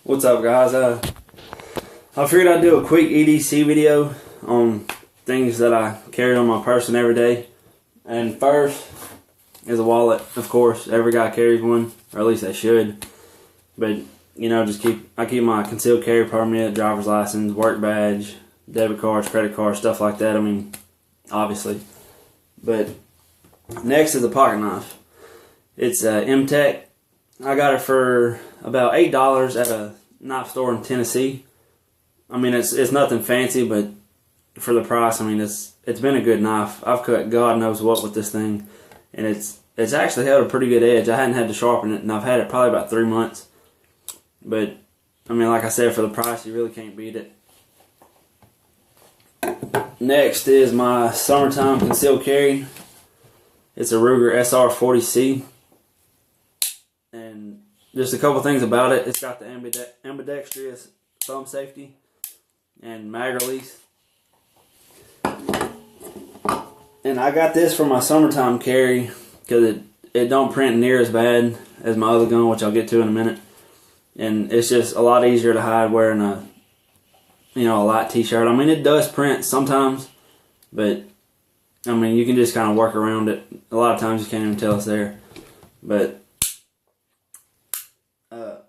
What's up, guys? I figured I'd do a quick EDC video on things that I carry on my person every day. And first is a wallet. Of course, every guy carries one, or at least they should. But you know, I keep my concealed carry permit, driver's license, work badge, debit cards, credit cards, stuff like that. I mean, obviously. But next is a pocket knife. It's M-Tech. I got it for about $8 at a knife store in Tennessee. I mean, it's nothing fancy, but for the price, I mean, it's been a good knife. I've cut God knows what with this thing, and it's actually held a pretty good edge. I hadn't had to sharpen it, and I've had it probably about 3 months. But I mean, like I said, for the price, you really can't beat it. Next is my summertime concealed carry. It's a Ruger SR40C. And just a couple things about it. It's got the ambidextrous thumb safety and mag release. And I got this for my summertime carry because it don't print near as bad as my other gun, which I'll get to in a minute. And it's just a lot easier to hide wearing a light t-shirt. I mean, it does print sometimes, but I mean, you can just kind of work around it. A lot of times you can't even tell it's there. But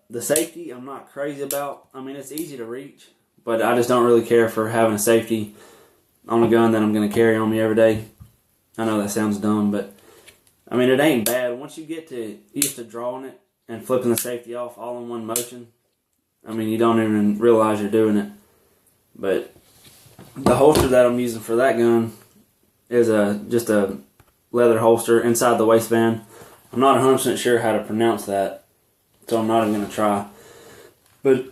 the safety, I'm not crazy about. I mean, it's easy to reach, but I just don't really care for having a safety on a gun that I'm going to carry on me every day. I know that sounds dumb, but I mean, it ain't bad. Once you get used to drawing it and flipping the safety off all in one motion, I mean, you don't even realize you're doing it. But the holster that I'm using for that gun is just a leather holster inside the waistband. I'm not 100% sure how to pronounce that, so I'm not even going to try. But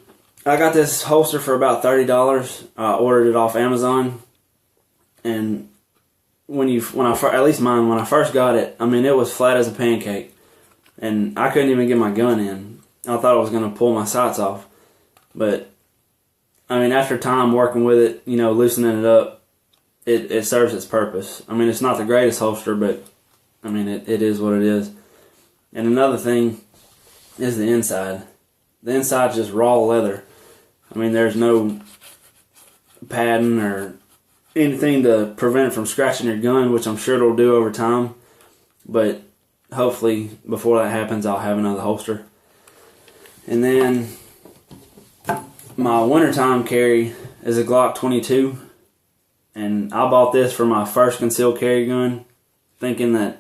I got this holster for about $30. I ordered it off Amazon. And when I first got it, I mean, it was flat as a pancake. And I couldn't even get my gun in. I thought I was going to pull my sights off. But I mean, after time working with it, loosening it up, it serves its purpose. I mean, it's not the greatest holster, but I mean, it is what it is. And another thing is the inside. The inside's just raw leather. I mean, there's no padding or anything to prevent it from scratching your gun, which I'm sure it'll do over time. But hopefully, before that happens, I'll have another holster. And then my wintertime carry is a Glock 22. And I bought this for my first concealed carry gun, thinking that,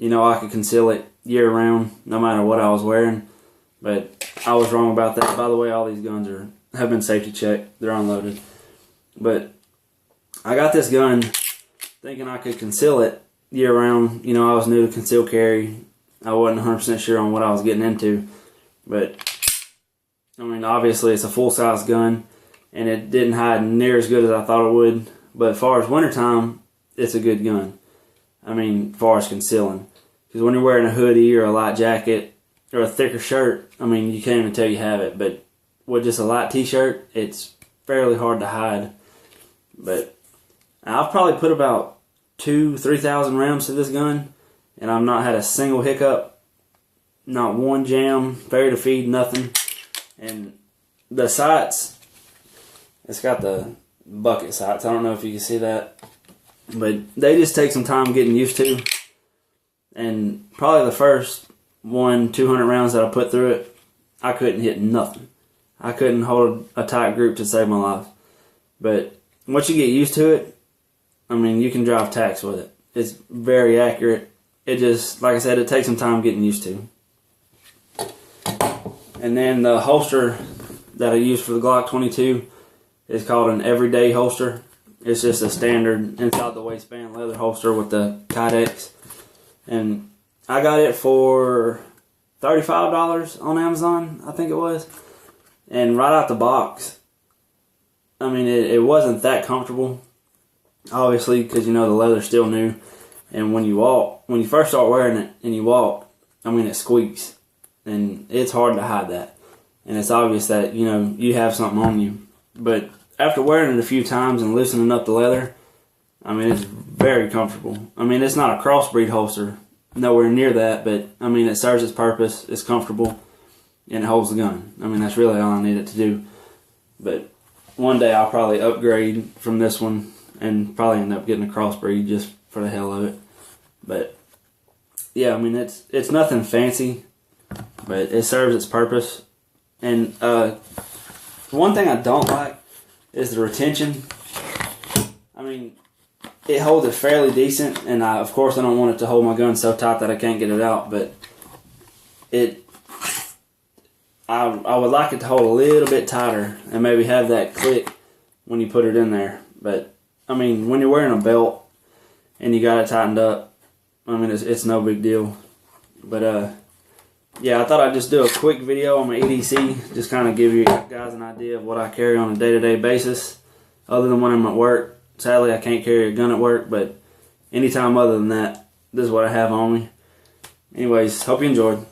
I could conceal it year-round, no matter what I was wearing. But I was wrong about that. By the way, all these guns have been safety checked. They're unloaded. But I got this gun thinking I could conceal it year-round. I was new to concealed carry. I wasn't 100% sure on what I was getting into. But I mean, obviously it's a full-size gun, and it didn't hide near as good as I thought it would. But as far as wintertime, it's a good gun. I mean, as far as concealing. Because when you're wearing a hoodie or a light jacket or a thicker shirt, I mean, you can't even tell you have it. But with just a light t-shirt, it's fairly hard to hide. But I've probably put about 3,000 rounds to this gun, and I've not had a single hiccup, not one jam, failure to feed, nothing. And the sights, it's got the bucket sights. I don't know if you can see that, but they just take some time getting used to. And probably the first 200 rounds that I put through it, I couldn't hit nothing. I couldn't hold a tight group to save my life. But once you get used to it, I mean, you can drive tacks with it. It's very accurate. It just, like I said, it takes some time getting used to. And then the holster that I use for the Glock 22 is called an everyday holster. It's just a standard inside the waistband leather holster with the Kydex. And I got it for $35 on Amazon, I think it was. And right out the box, I mean, it wasn't that comfortable. Obviously, because the leather's still new. And when you first start wearing it and you walk, I mean, it squeaks. And it's hard to hide that. And it's obvious that, you have something on you. But after wearing it a few times and loosening up the leather, I mean, it's very comfortable. I mean, it's not a crossbreed holster. Nowhere near that, but I mean, it serves its purpose. It's comfortable. and it holds the gun. I mean, that's really all I need it to do. But one day I'll probably upgrade from this one and probably end up getting a crossbreed just for the hell of it. But yeah, I mean, it's nothing fancy, but it serves its purpose. And one thing I don't like is the retention. I mean, it holds it fairly decent, and of course I don't want it to hold my gun so tight that I can't get it out, but I would like it to hold a little bit tighter and maybe have that click when you put it in there. But I mean, when you're wearing a belt and you got it tightened up, I mean, it's no big deal. But yeah, I thought I'd just do a quick video on my EDC, just kind of give you guys an idea of what I carry on a day-to-day basis, other than when I'm at work. Sadly, I can't carry a gun at work, but anytime other than that, this is what I have on me. Anyways, hope you enjoyed.